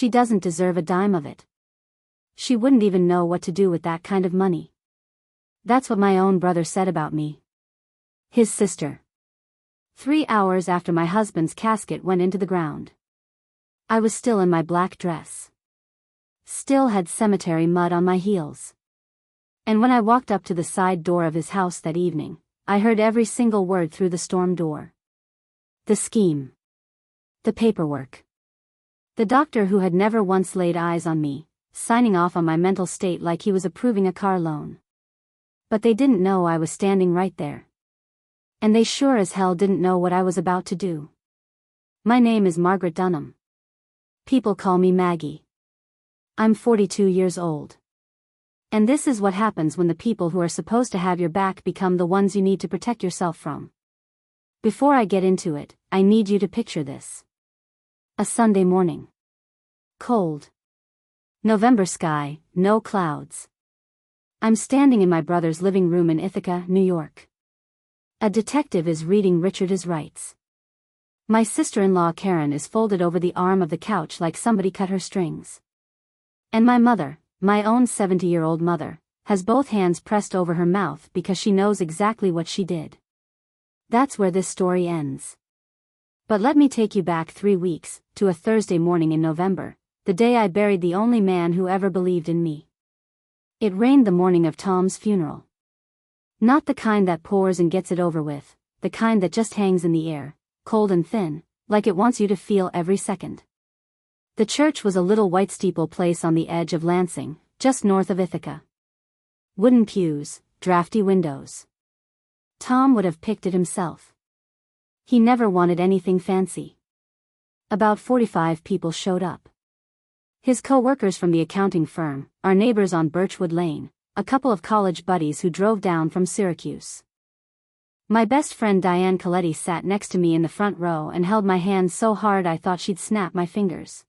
She doesn't deserve a dime of it. She wouldn't even know what to do with that kind of money. That's what my own brother said about me. His sister. 3 hours after my husband's casket went into the ground. I was still in my black dress. Still had cemetery mud on my heels. And when I walked up to the side door of his house that evening, I heard every single word through the storm door. The scheme. The paperwork. The doctor who had never once laid eyes on me, signing off on my mental state like he was approving a car loan. But they didn't know I was standing right there. And they sure as hell didn't know what I was about to do. My name is Margaret Dunham. People call me Maggie. I'm 42 years old. And this is what happens when the people who are supposed to have your back become the ones you need to protect yourself from. Before I get into it, I need you to picture this. A Sunday morning. Cold. November sky, no clouds. I'm standing in my brother's living room in Ithaca, New York. A detective is reading Richard Is Rights. My sister-in-law Karen is folded over the arm of the couch like somebody cut her strings. And my mother, my own 70-year-old mother, has both hands pressed over her mouth because she knows exactly what she did. That's where this story ends. But let me take you back 3 weeks, to a Thursday morning in November, the day I buried the only man who ever believed in me. It rained the morning of Tom's funeral. Not the kind that pours and gets it over with, the kind that just hangs in the air, cold and thin, like it wants you to feel every second. The church was a little white steeple place on the edge of Lansing, just north of Ithaca. Wooden pews, drafty windows. Tom would have picked it himself. He never wanted anything fancy. About 45 people showed up. His co-workers from the accounting firm, our neighbors on Birchwood Lane, a couple of college buddies who drove down from Syracuse. My best friend Diane Coletti sat next to me in the front row and held my hand so hard I thought she'd snap my fingers.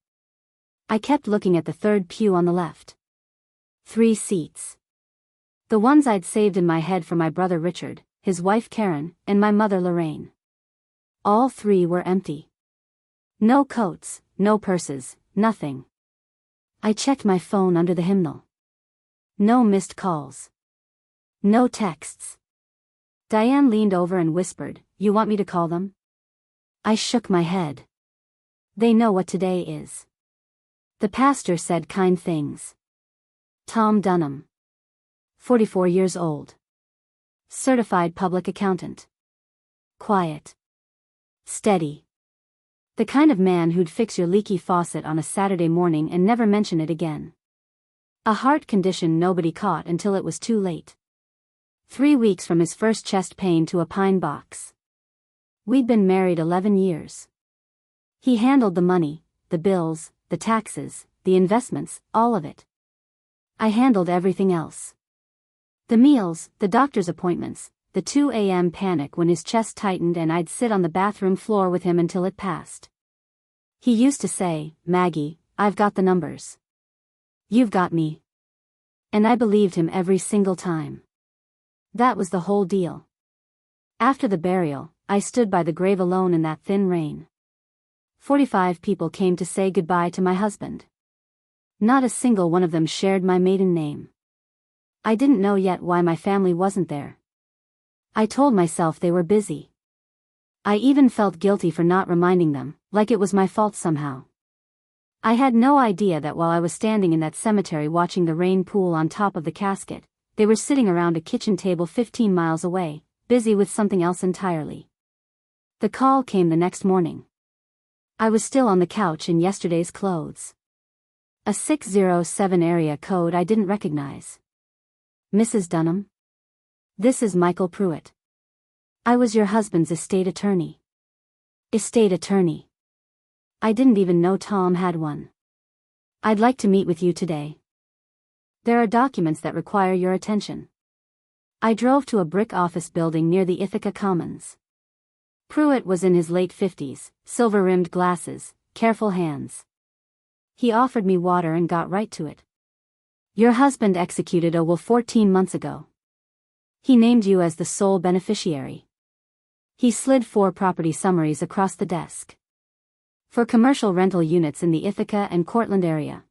I kept looking at the third pew on the left. 3 seats. The ones I'd saved in my head for my brother Richard, his wife Karen, and my mother Lorraine. All 3 were empty. No coats, no purses, nothing. I checked my phone under the hymnal. No missed calls. No texts. Diane leaned over and whispered, "You want me to call them?" I shook my head. They know what today is. The pastor said kind things. Tom Dunham. 44 years old. Certified public accountant. Quiet. Steady. The kind of man who'd fix your leaky faucet on a Saturday morning and never mention it again. A heart condition nobody caught until it was too late. 3 weeks from his first chest pain to a pine box. We'd been married 11 years. He handled the money, the bills, the taxes, the investments, all of it. I handled everything else. The meals, the doctor's appointments, the 2 a.m. panic when his chest tightened and I'd sit on the bathroom floor with him until it passed. He used to say, "Maggie, I've got the numbers. You've got me." And I believed him every single time. That was the whole deal. After the burial, I stood by the grave alone in that thin rain. 45 people came to say goodbye to my husband. Not a single one of them shared my maiden name. I didn't know yet why my family wasn't there. I told myself they were busy. I even felt guilty for not reminding them, like it was my fault somehow. I had no idea that while I was standing in that cemetery watching the rain pool on top of the casket, they were sitting around a kitchen table 15 miles away, busy with something else entirely. The call came the next morning. I was still on the couch in yesterday's clothes. A 607 area code I didn't recognize. "Mrs. Dunham? This is Michael Pruitt. I was your husband's estate attorney." Estate attorney. I didn't even know Tom had one. "I'd like to meet with you today. There are documents that require your attention." I drove to a brick office building near the Ithaca Commons. Pruitt was in his late 50s, silver-rimmed glasses, careful hands. He offered me water and got right to it. "Your husband executed a will 14 months ago. He named you as the sole beneficiary." He slid 4 property summaries across the desk. For commercial rental units in the Ithaca and Cortland area.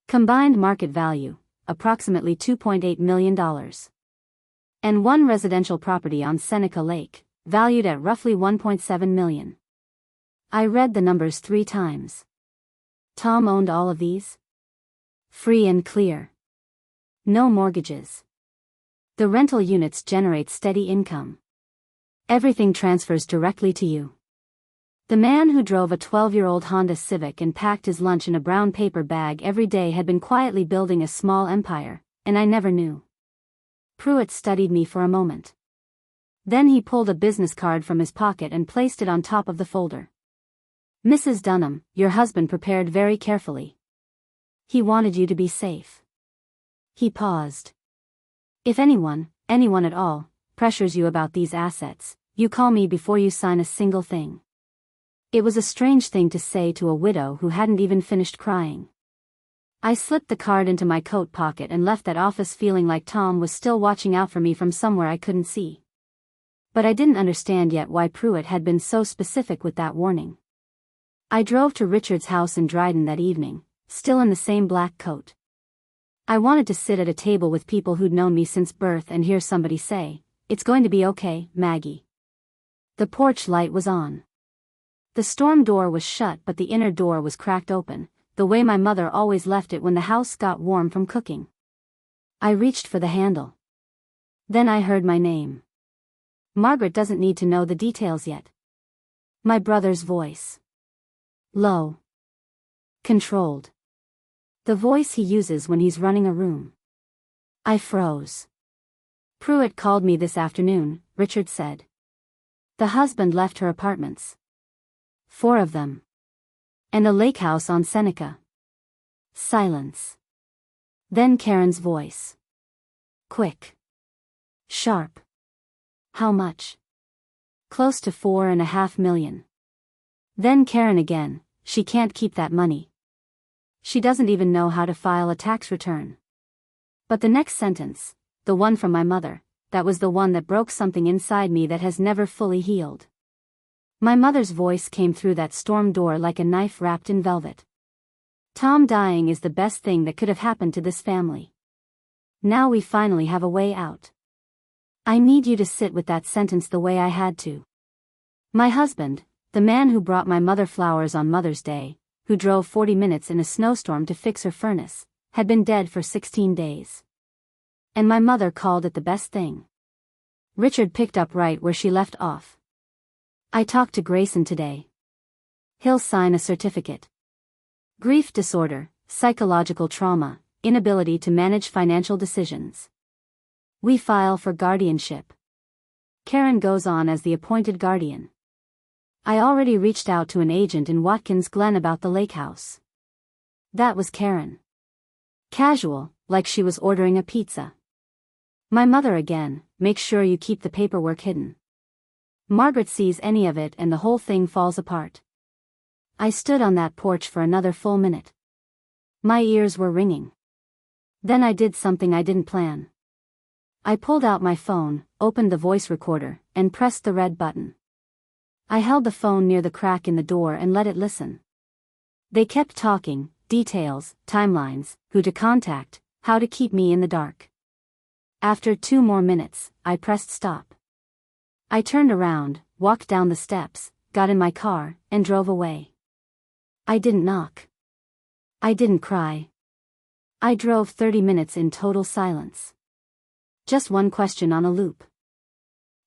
Combined market value, approximately $2.8 million. And one residential property on Seneca Lake, valued at roughly $1.7 million. I read the numbers 3 times. Tom owned all of these? Free and clear. No mortgages. The rental units generate steady income. Everything transfers directly to you. The man who drove a 12-year-old Honda Civic and packed his lunch in a brown paper bag every day had been quietly building a small empire, and I never knew. Pruitt studied me for a moment. Then he pulled a business card from his pocket and placed it on top of the folder. Mrs. Dunham, your husband prepared very carefully. He wanted you to be safe. He paused. If anyone at all, pressures you about these assets, you call me before you sign a single thing. It was a strange thing to say to a widow who hadn't even finished crying. I slipped the card into my coat pocket and left that office feeling like Tom was still watching out for me from somewhere I couldn't see. But I didn't understand yet why Pruitt had been so specific with that warning. I drove to Richard's house in Dryden that evening, still in the same black coat. I wanted to sit at a table with people who'd known me since birth and hear somebody say, "It's going to be okay, Maggie." The porch light was on. The storm door was shut but the inner door was cracked open, the way my mother always left it when the house got warm from cooking. I reached for the handle. Then I heard my name. Margaret doesn't need to know the details yet. My brother's voice. Low. Controlled. The voice he uses when he's running a room. I froze. Pruitt called me this afternoon, Richard said. The husband left her apartments. 4 of them. And a lake house on Seneca. Silence. Then Karen's voice. Quick. Sharp. How much? Close to $4.5 million. Then Karen again, she can't keep that money. She doesn't even know how to file a tax return. But the next sentence, the one from my mother, that was the one that broke something inside me that has never fully healed. My mother's voice came through that storm door like a knife wrapped in velvet. Tom dying is the best thing that could have happened to this family. Now we finally have a way out. I need you to sit with that sentence the way I had to. My husband, the man who brought my mother flowers on Mother's Day, who drove 40 minutes in a snowstorm to fix her furnace, had been dead for 16 days. And my mother called it the best thing. Richard picked up right where she left off. I talked to Grayson today. He'll sign a certificate. Grief disorder, psychological trauma, inability to manage financial decisions. We file for guardianship. Karen goes on as the appointed guardian. I already reached out to an agent in Watkins Glen about the lake house. That was Karen. Casual, like she was ordering a pizza. My mother again, make sure you keep the paperwork hidden. Margaret sees any of it and the whole thing falls apart. I stood on that porch for another full minute. My ears were ringing. Then I did something I didn't plan. I pulled out my phone, opened the voice recorder, and pressed the red button. I held the phone near the crack in the door and let it listen. They kept talking, details, timelines, who to contact, how to keep me in the dark. After 2 more minutes, I pressed stop. I turned around, walked down the steps, got in my car, and drove away. I didn't knock. I didn't cry. I drove 30 minutes in total silence. Just one question on a loop.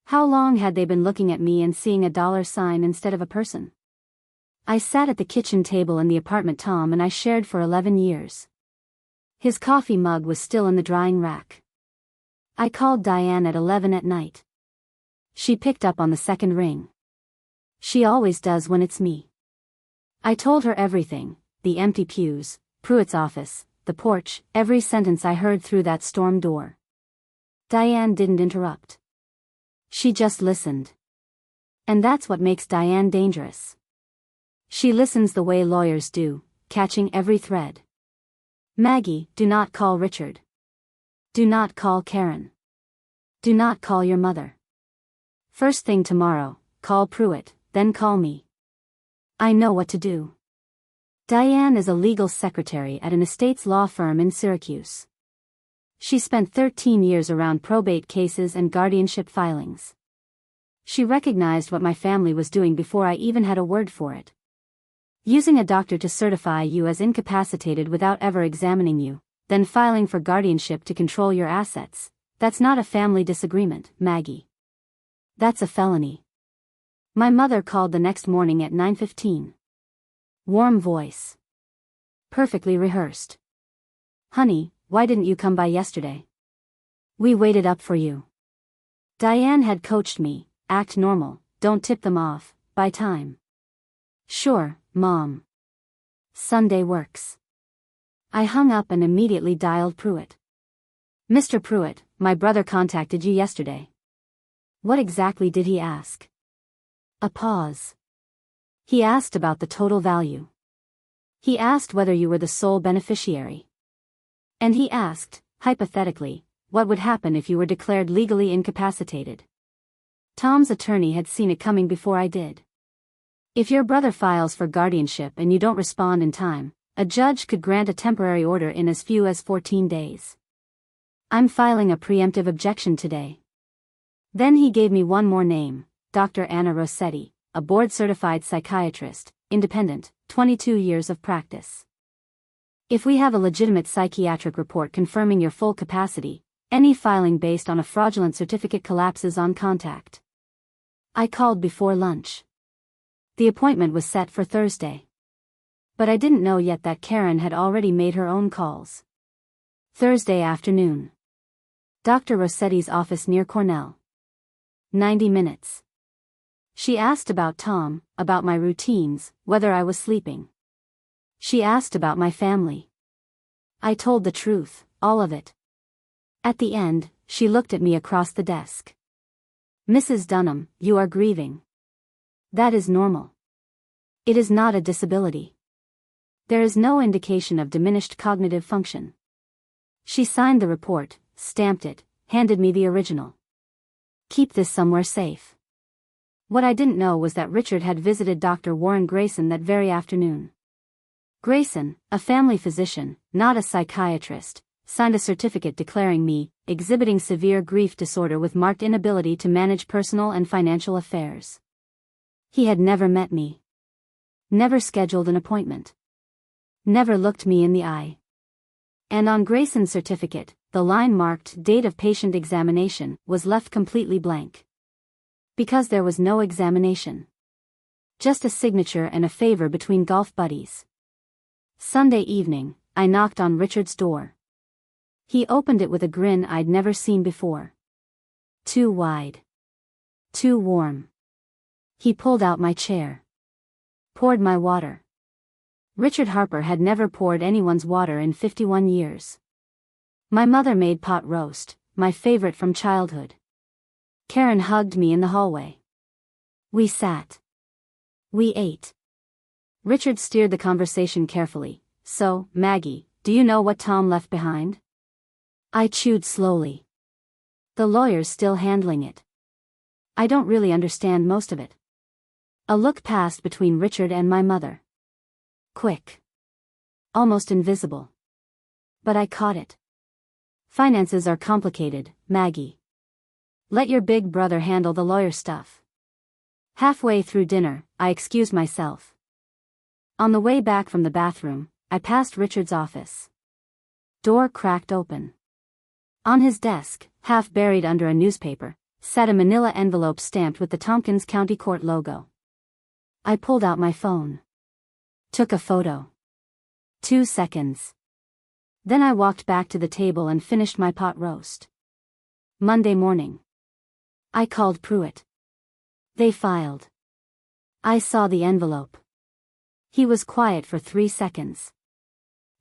How long had they been looking at me and seeing a $sign instead of a person? I sat at the kitchen table in the apartment Tom and I shared for 11 years. His coffee mug was still in the drying rack. I called Diane at 11 at night. She picked up on the second ring. She always does when it's me. I told her everything, the empty pews, Pruitt's office, the porch, every sentence I heard through that storm door. Diane didn't interrupt. She just listened. And that's what makes Diane dangerous. She listens the way lawyers do, catching every thread. Maggie, do not call Richard. Do not call Karen. Do not call your mother. First thing tomorrow, call Pruitt, then call me. I know what to do. Diane is a legal secretary at an estates law firm in Syracuse. She spent 13 years around probate cases and guardianship filings. She recognized what my family was doing before I even had a word for it. Using a doctor to certify you as incapacitated without ever examining you, then filing for guardianship to control your assets, that's not a family disagreement, Maggie. That's a felony. My mother called the next morning at 9:15. Warm voice. Perfectly rehearsed. Honey, why didn't you come by yesterday? We waited up for you. Diane had coached me, act normal, don't tip them off, by time. Sure, Mom. Sunday works. I hung up and immediately dialed Pruitt. Mr. Pruitt, my brother contacted you yesterday. What exactly did he ask? A pause. He asked about the total value. He asked whether you were the sole beneficiary. And he asked, hypothetically, what would happen if you were declared legally incapacitated. Tom's attorney had seen it coming before I did. If your brother files for guardianship and you don't respond in time, a judge could grant a temporary order in as few as 14 days. I'm filing a preemptive objection today. Then he gave me one more name, Dr. Anna Rossetti, a board-certified psychiatrist, independent, 22 years of practice. If we have a legitimate psychiatric report confirming your full capacity, any filing based on a fraudulent certificate collapses on contact. I called before lunch. The appointment was set for Thursday. But I didn't know yet that Karen had already made her own calls. Thursday afternoon. Dr. Rossetti's office near Cornell. 90 minutes. She asked about Tom, about my routines, whether I was sleeping. She asked about my family. I told the truth, all of it. At the end, she looked at me across the desk. Mrs. Dunham, you are grieving. That is normal. It is not a disability. There is no indication of diminished cognitive function. She signed the report, stamped it, handed me the original. Keep this somewhere safe. What I didn't know was that Richard had visited Dr. Warren Grayson that very afternoon. Grayson, a family physician, not a psychiatrist, signed a certificate declaring me exhibiting severe grief disorder with marked inability to manage personal and financial affairs. He had never met me. Never scheduled an appointment. Never looked me in the eye. And on Grayson's certificate, the line marked date of patient examination was left completely blank. Because there was no examination. Just a signature and a favor between golf buddies. Sunday evening, I knocked on Richard's door. He opened it with a grin I'd never seen before. Too wide. Too warm. He pulled out my chair. Poured my water. Richard Harper had never poured anyone's water in 51 years. My mother made pot roast, my favorite from childhood. Karen hugged me in the hallway. We sat. We ate. Richard steered the conversation carefully. So, Maggie, do you know what Tom left behind? I chewed slowly. The lawyer's still handling it. I don't really understand most of it. A look passed between Richard and my mother. Quick. Almost invisible. But I caught it. Finances are complicated, Maggie. Let your big brother handle the lawyer stuff. Halfway through dinner, I excused myself. On the way back from the bathroom, I passed Richard's office. Door cracked open. On his desk, half buried under a newspaper, sat a manila envelope stamped with the Tompkins County Court logo. I pulled out my phone. Took a photo. 2 seconds. Then I walked back to the table and finished my pot roast. Monday morning. I called Pruitt. They filed. I saw the envelope. He was quiet for 3 seconds.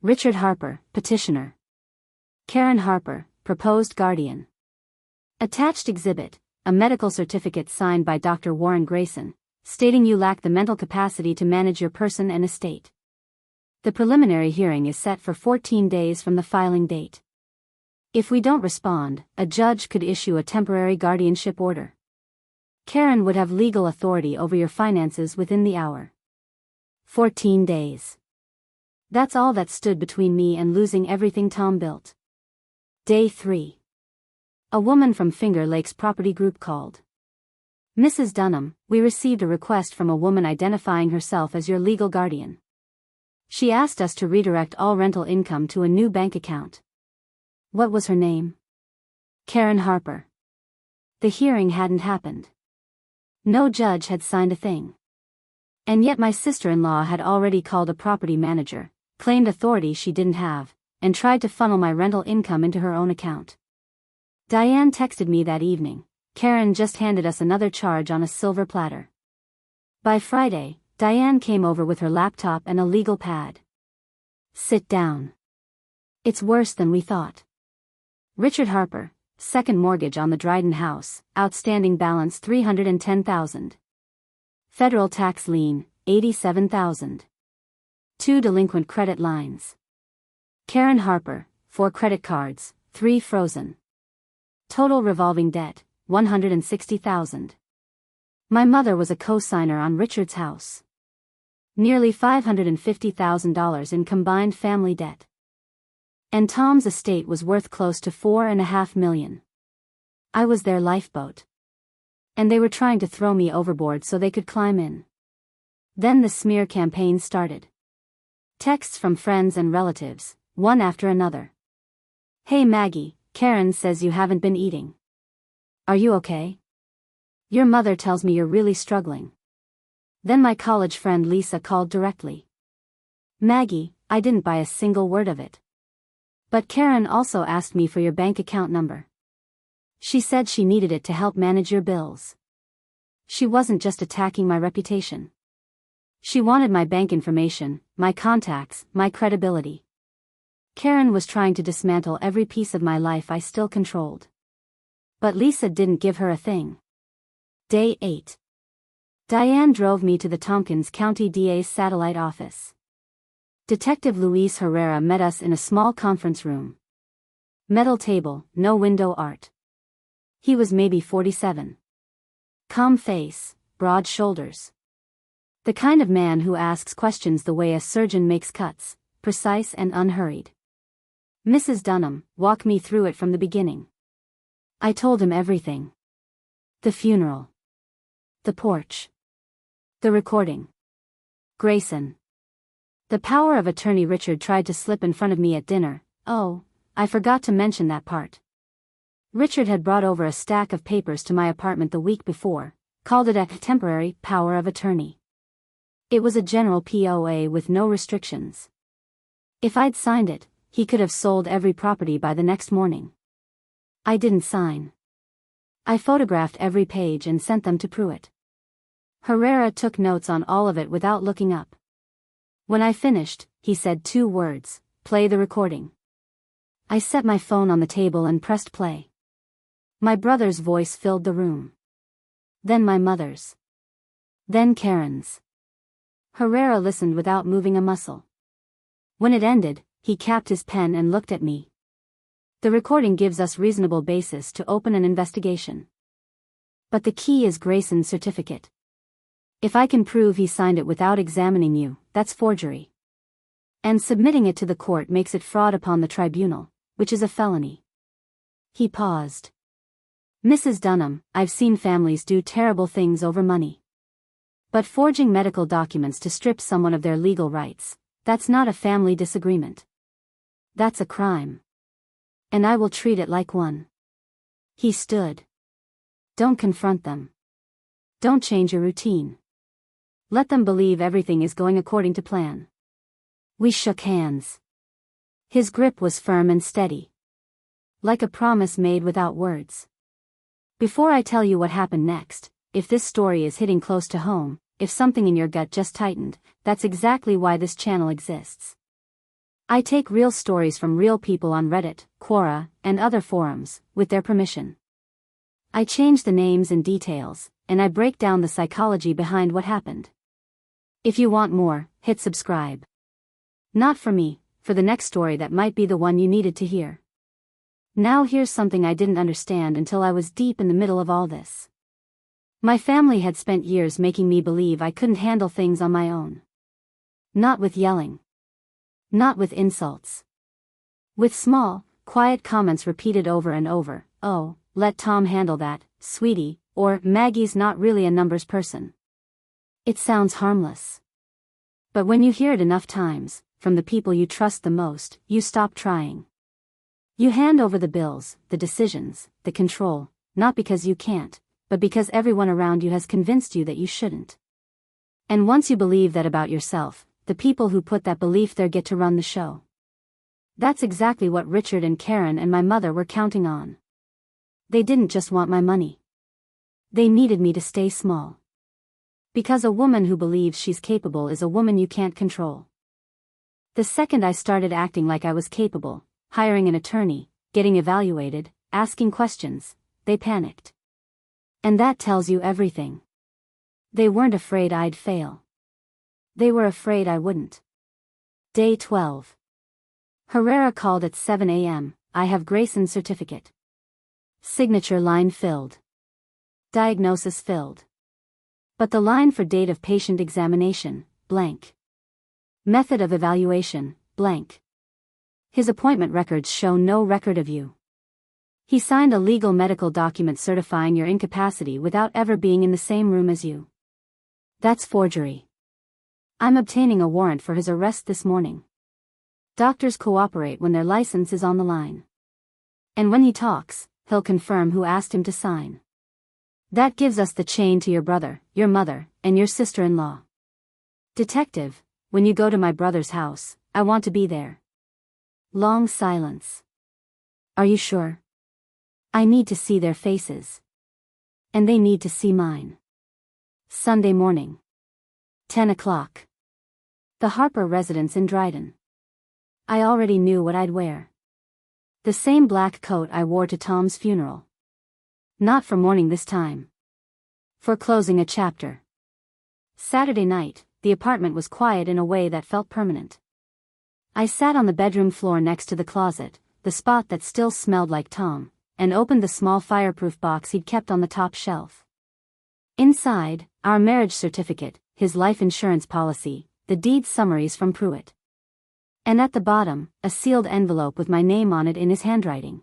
Richard Harper, petitioner. Karen Harper, proposed guardian. Attached exhibit, a medical certificate signed by Dr. Warren Grayson, stating you lack the mental capacity to manage your person and estate. The preliminary hearing is set for 14 days from the filing date. If we don't respond, a judge could issue a temporary guardianship order. Karen would have legal authority over your finances within the hour. 14 days. That's all that stood between me and losing everything Tom built. Day 3. A woman from Finger Lakes Property Group called. Mrs. Dunham, we received a request from a woman identifying herself as your legal guardian. She asked us to redirect all rental income to a new bank account. What was her name? Karen Harper. The hearing hadn't happened. No judge had signed a thing. And yet my sister-in-law had already called a property manager, claimed authority she didn't have, and tried to funnel my rental income into her own account. Diane texted me that evening. Karen just handed us another charge on a silver platter. By Friday, Diane came over with her laptop and a legal pad. Sit down. It's worse than we thought. Richard Harper, second mortgage on the Dryden house, outstanding balance $310,000. Federal tax lien, $87,000. 2 delinquent credit lines. Karen Harper, 4 credit cards, 3 frozen. Total revolving debt, $160,000. My mother was a co-signer on Richard's house. Nearly $550,000 in combined family debt. And Tom's estate was worth close to $4.5 million. I was their lifeboat. And they were trying to throw me overboard so they could climb in. Then the smear campaign started. Texts from friends and relatives, one after another. Hey Maggie, Karen says you haven't been eating. Are you okay? Your mother tells me you're really struggling. Then my college friend Lisa called directly. Maggie, I didn't buy a single word of it. But Karen also asked me for your bank account number. She said she needed it to help manage your bills. She wasn't just attacking my reputation. She wanted my bank information, my contacts, my credibility. Karen was trying to dismantle every piece of my life I still controlled. But Lisa didn't give her a thing. Day 8. Diane drove me to the Tompkins County DA's satellite office. Detective Luis Herrera met us in a small conference room. Metal table, no window art. He was maybe 47. Calm face, broad shoulders. The kind of man who asks questions the way a surgeon makes cuts, precise and unhurried. Mrs. Dunham, walk me through it from the beginning. I told him everything. The funeral. The porch. The recording. Grayson. The power of attorney Richard tried to slip in front of me at dinner. Oh, I forgot to mention that part. Richard had brought over a stack of papers to my apartment the week before, called it a temporary power of attorney. It was a general POA with no restrictions. If I'd signed it, he could have sold every property by the next morning. I didn't sign. I photographed every page and sent them to Pruitt. Herrera took notes on all of it without looking up. When I finished, he said 2 words, play the recording. I set my phone on the table and pressed play. My brother's voice filled the room. Then my mother's. Then Karen's. Herrera listened without moving a muscle. When it ended, he capped his pen and looked at me. The recording gives us reasonable basis to open an investigation. But the key is Grayson's certificate. If I can prove he signed it without examining you, that's forgery. And submitting it to the court makes it fraud upon the tribunal, which is a felony. He paused. Mrs. Dunham, I've seen families do terrible things over money. But forging medical documents to strip someone of their legal rights, that's not a family disagreement. That's a crime. And I will treat it like one. He stood. Don't confront them. Don't change your routine. Let them believe everything is going according to plan. We shook hands. His grip was firm and steady. Like a promise made without words. Before I tell you what happened next, if this story is hitting close to home, if something in your gut just tightened, that's exactly why this channel exists. I take real stories from real people on Reddit, Quora, and other forums, with their permission. I change the names and details, and I break down the psychology behind what happened. If you want more, hit subscribe. Not for me, for the next story that might be the one you needed to hear. Now here's something I didn't understand until I was deep in the middle of all this. My family had spent years making me believe I couldn't handle things on my own. Not with yelling. Not with insults. With small, quiet comments repeated over and over. "Oh, let Tom handle that, sweetie," or "Maggie's not really a numbers person." It sounds harmless. But when you hear it enough times, from the people you trust the most, you stop trying. You hand over the bills, the decisions, the control, not because you can't, but because everyone around you has convinced you that you shouldn't. And once you believe that about yourself, the people who put that belief there get to run the show. That's exactly what Richard and Karen and my mother were counting on. They didn't just want my money. They needed me to stay small. Because a woman who believes she's capable is a woman you can't control. The second I started acting like I was capable, hiring an attorney, getting evaluated, asking questions, they panicked. And that tells you everything. They weren't afraid I'd fail. They were afraid I wouldn't. Day 12. Herrera called at 7 a.m. I have Grayson's certificate. Signature line filled. Diagnosis filled. But the line for date of patient examination, blank. Method of evaluation, blank. His appointment records show no record of you. He signed a legal medical document certifying your incapacity without ever being in the same room as you. That's forgery. I'm obtaining a warrant for his arrest this morning. Doctors cooperate when their license is on the line. And when he talks, he'll confirm who asked him to sign. That gives us the chain to your brother, your mother, and your sister-in-law. Detective, when you go to my brother's house, I want to be there. Long silence. Are you sure? I need to see their faces. And they need to see mine. Sunday morning. 10 o'clock. The Harper residence in Dryden. I already knew what I'd wear. The same black coat I wore to Tom's funeral. Not for mourning this time. For closing a chapter. Saturday night, the apartment was quiet in a way that felt permanent. I sat on the bedroom floor next to the closet, the spot that still smelled like Tom, and opened the small fireproof box he'd kept on the top shelf. Inside, our marriage certificate, his life insurance policy, the deed summaries from Pruitt. And at the bottom, a sealed envelope with my name on it in his handwriting.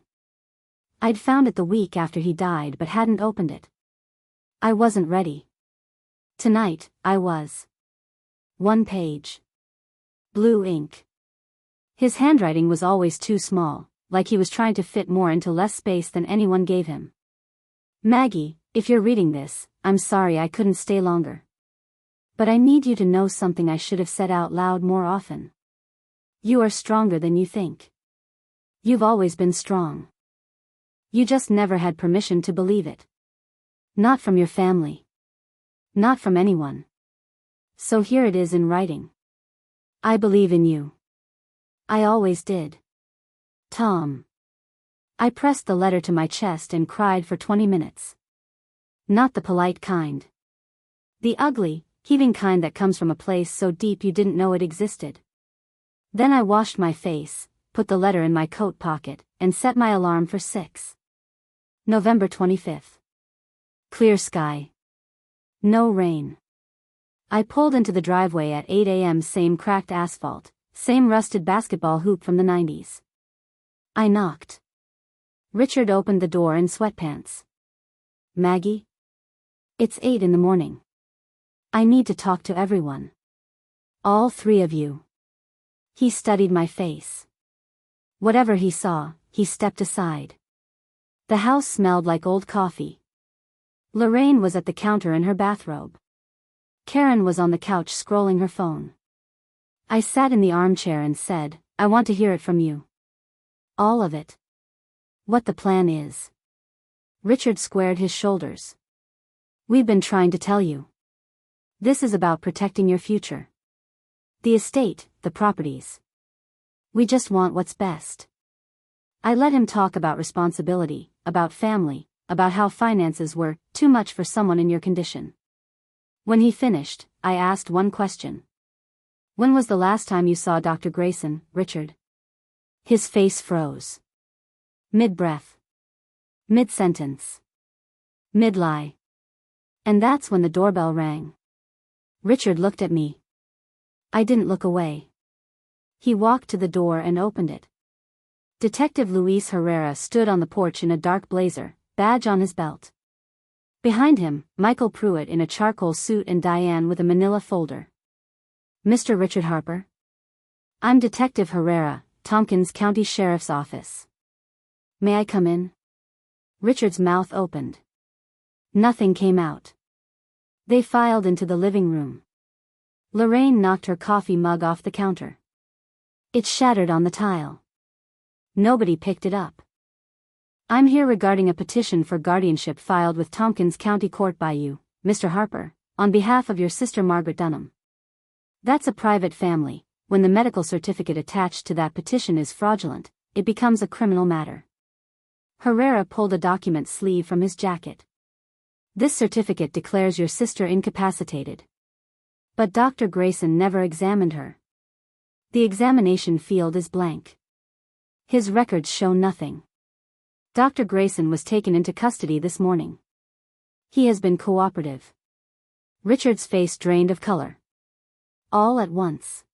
I'd found it the week after he died but hadn't opened it. I wasn't ready. Tonight, I was. 1 page. Blue ink. His handwriting was always too small, like he was trying to fit more into less space than anyone gave him. Maggie, if you're reading this, I'm sorry I couldn't stay longer. But I need you to know something I should have said out loud more often. You are stronger than you think. You've always been strong. You just never had permission to believe it. Not from your family. Not from anyone. So here it is in writing. I believe in you. I always did. Tom. I pressed the letter to my chest and cried for 20 minutes. Not the polite kind. The ugly, heaving kind that comes from a place so deep you didn't know it existed. Then I washed my face, put the letter in my coat pocket, and set my alarm for 6. November 25th. Clear sky. No rain. I pulled into the driveway at 8 a.m. Same cracked asphalt, same rusted basketball hoop from the 90s. I knocked. Richard opened the door in sweatpants. Maggie? It's 8 in the morning. I need to talk to everyone. All 3 of you. He studied my face. Whatever he saw, he stepped aside. The house smelled like old coffee. Lorraine was at the counter in her bathrobe. Karen was on the couch scrolling her phone. I sat in the armchair and said, I want to hear it from you. All of it. What the plan is. Richard squared his shoulders. We've been trying to tell you. This is about protecting your future. The estate, the properties. We just want what's best. I let him talk about responsibility, about family, about how finances were too much for someone in your condition. When he finished, I asked one question. When was the last time you saw Dr. Grayson, Richard? His face froze. Mid-breath. Mid-sentence. Mid-lie. And that's when the doorbell rang. Richard looked at me. I didn't look away. He walked to the door and opened it. Detective Luis Herrera stood on the porch in a dark blazer, badge on his belt. Behind him, Michael Pruitt in a charcoal suit and Diane with a manila folder. Mr. Richard Harper? I'm Detective Herrera, Tompkins County Sheriff's Office. May I come in? Richard's mouth opened. Nothing came out. They filed into the living room. Lorraine knocked her coffee mug off the counter. It shattered on the tile. Nobody picked it up. I'm here regarding a petition for guardianship filed with Tompkins County Court by you, Mr. Harper, on behalf of your sister Margaret Dunham. That's a private family. When the medical certificate attached to that petition is fraudulent, it becomes a criminal matter. Herrera pulled a document sleeve from his jacket. This certificate declares your sister incapacitated. But Dr. Grayson never examined her. The examination field is blank. His records show nothing. Dr. Grayson was taken into custody this morning. He has been cooperative. Richard's face drained of color. All at once.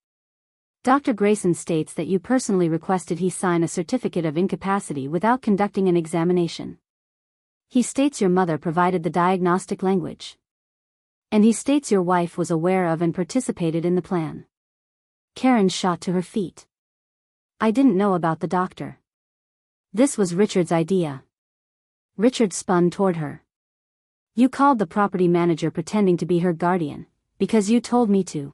Dr. Grayson states that you personally requested he sign a certificate of incapacity without conducting an examination. He states your mother provided the diagnostic language. And he states your wife was aware of and participated in the plan. Karen shot to her feet. I didn't know about the doctor. This was Richard's idea. Richard spun toward her. You called the property manager pretending to be her guardian, because you told me to.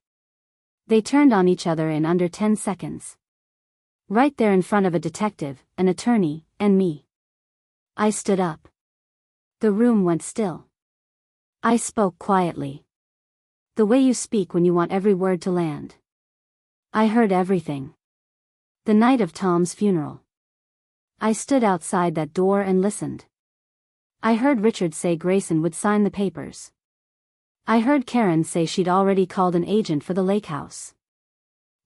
They turned on each other in under 10 seconds. Right there in front of a detective, an attorney, and me. I stood up. The room went still. I spoke quietly. The way you speak when you want every word to land. I heard everything. The night of Tom's funeral. I stood outside that door and listened. I heard Richard say Grayson would sign the papers. I heard Karen say she'd already called an agent for the lake house.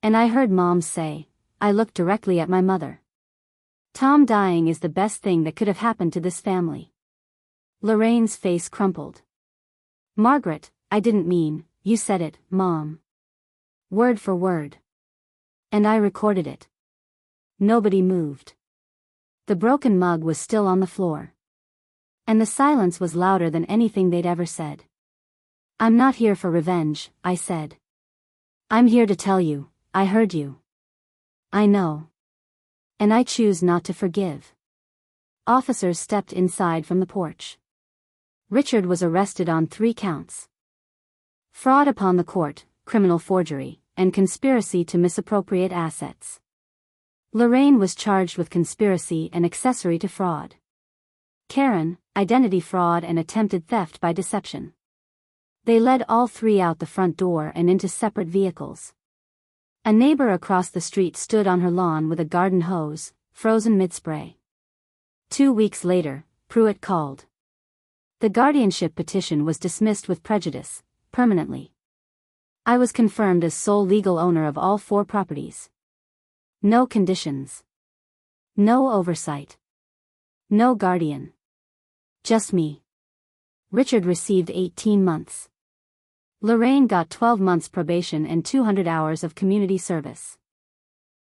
And I heard Mom say, I looked directly at my mother. Tom dying is the best thing that could have happened to this family. Lorraine's face crumpled. Margaret, I didn't mean, you said it, Mom. Word for word. And I recorded it. Nobody moved. The broken mug was still on the floor. And the silence was louder than anything they'd ever said. I'm not here for revenge, I said. I'm here to tell you, I heard you. I know. And I choose not to forgive. Officers stepped inside from the porch. Richard was arrested on 3 counts. Fraud upon the court, criminal forgery, and conspiracy to misappropriate assets. Lorraine was charged with conspiracy and accessory to fraud. Karen, identity fraud and attempted theft by deception. They led all 3 out the front door and into separate vehicles. A neighbor across the street stood on her lawn with a garden hose, frozen mid-spray. 2 weeks later, Pruitt called. The guardianship petition was dismissed with prejudice, permanently. I was confirmed as sole legal owner of all 4 properties. No conditions. No oversight. No guardian. Just me. Richard received 18 months. Lorraine got 12 months probation and 200 hours of community service.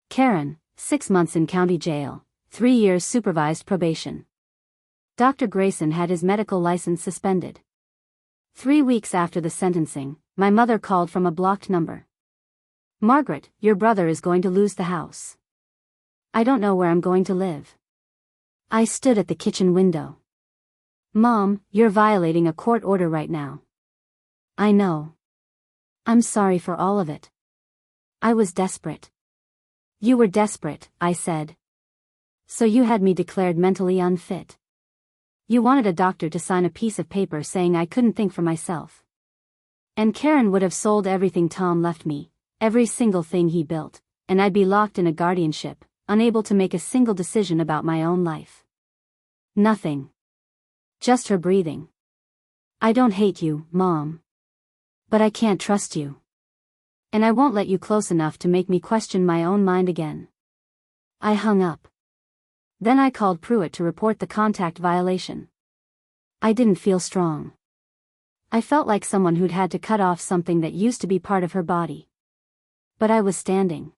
Karen, 6 months in county jail, 3 years supervised probation. Dr. Grayson had his medical license suspended. 3 weeks after the sentencing, my mother called from a blocked number. Margaret, your brother is going to lose the house. I don't know where I'm going to live. I stood at the kitchen window. Mom, you're violating a court order right now. I know. I'm sorry for all of it. I was desperate. You were desperate, I said. So you had me declared mentally unfit. You wanted a doctor to sign a piece of paper saying I couldn't think for myself. And Karen would have sold everything Tom left me, every single thing he built, and I'd be locked in a guardianship, unable to make a single decision about my own life. Nothing. Just her breathing. I don't hate you, Mom. But I can't trust you. And I won't let you close enough to make me question my own mind again. I hung up. Then I called Pruitt to report the contact violation. I didn't feel strong. I felt like someone who'd had to cut off something that used to be part of her body. But I was standing.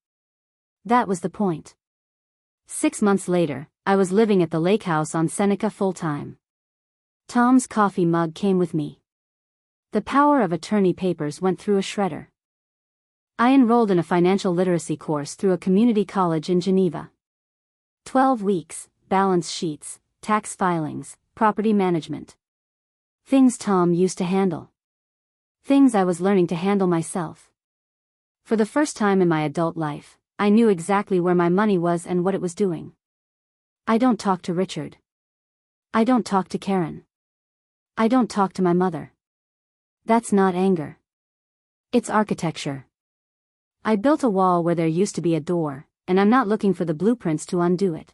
That was the point. 6 months later, I was living at the lake house on Seneca full-time. Tom's coffee mug came with me. The power of attorney papers went through a shredder. I enrolled in a financial literacy course through a community college in Geneva. 12 weeks, balance sheets, tax filings, property management. Things Tom used to handle. Things I was learning to handle myself. For the first time in my adult life, I knew exactly where my money was and what it was doing. I don't talk to Richard. I don't talk to Karen. I don't talk to my mother. That's not anger. It's architecture. I built a wall where there used to be a door, and I'm not looking for the blueprints to undo it.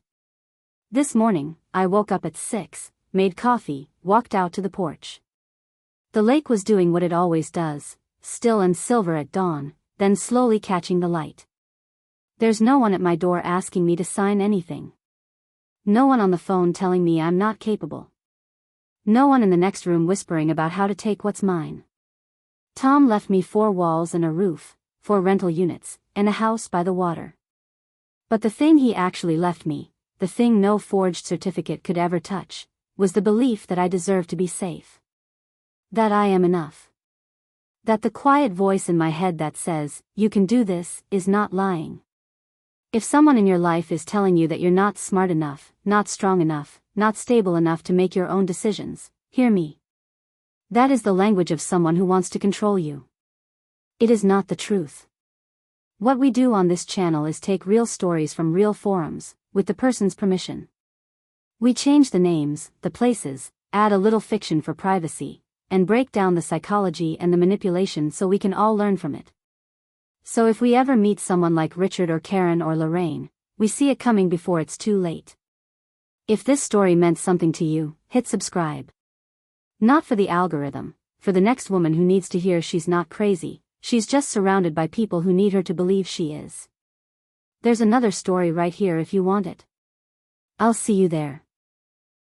This morning, I woke up at 6, made coffee, walked out to the porch. The lake was doing what it always does, still and silver at dawn, then slowly catching the light. There's no one at my door asking me to sign anything. No one on the phone telling me I'm not capable. No one in the next room whispering about how to take what's mine. Tom left me 4 walls and a roof, 4 rental units, and a house by the water. But the thing he actually left me, the thing no forged certificate could ever touch, was the belief that I deserve to be safe. That I am enough. That the quiet voice in my head that says, "You can do this," is not lying. If someone in your life is telling you that you're not smart enough, not strong enough, not stable enough to make your own decisions, hear me. That is the language of someone who wants to control you. It is not the truth. What we do on this channel is take real stories from real forums, with the person's permission. We change the names, the places, add a little fiction for privacy, and break down the psychology and the manipulation so we can all learn from it. So if we ever meet someone like Richard or Karen or Lorraine, we see it coming before it's too late. If this story meant something to you, hit subscribe. Not for the algorithm, for the next woman who needs to hear she's not crazy, she's just surrounded by people who need her to believe she is. There's another story right here if you want it. I'll see you there.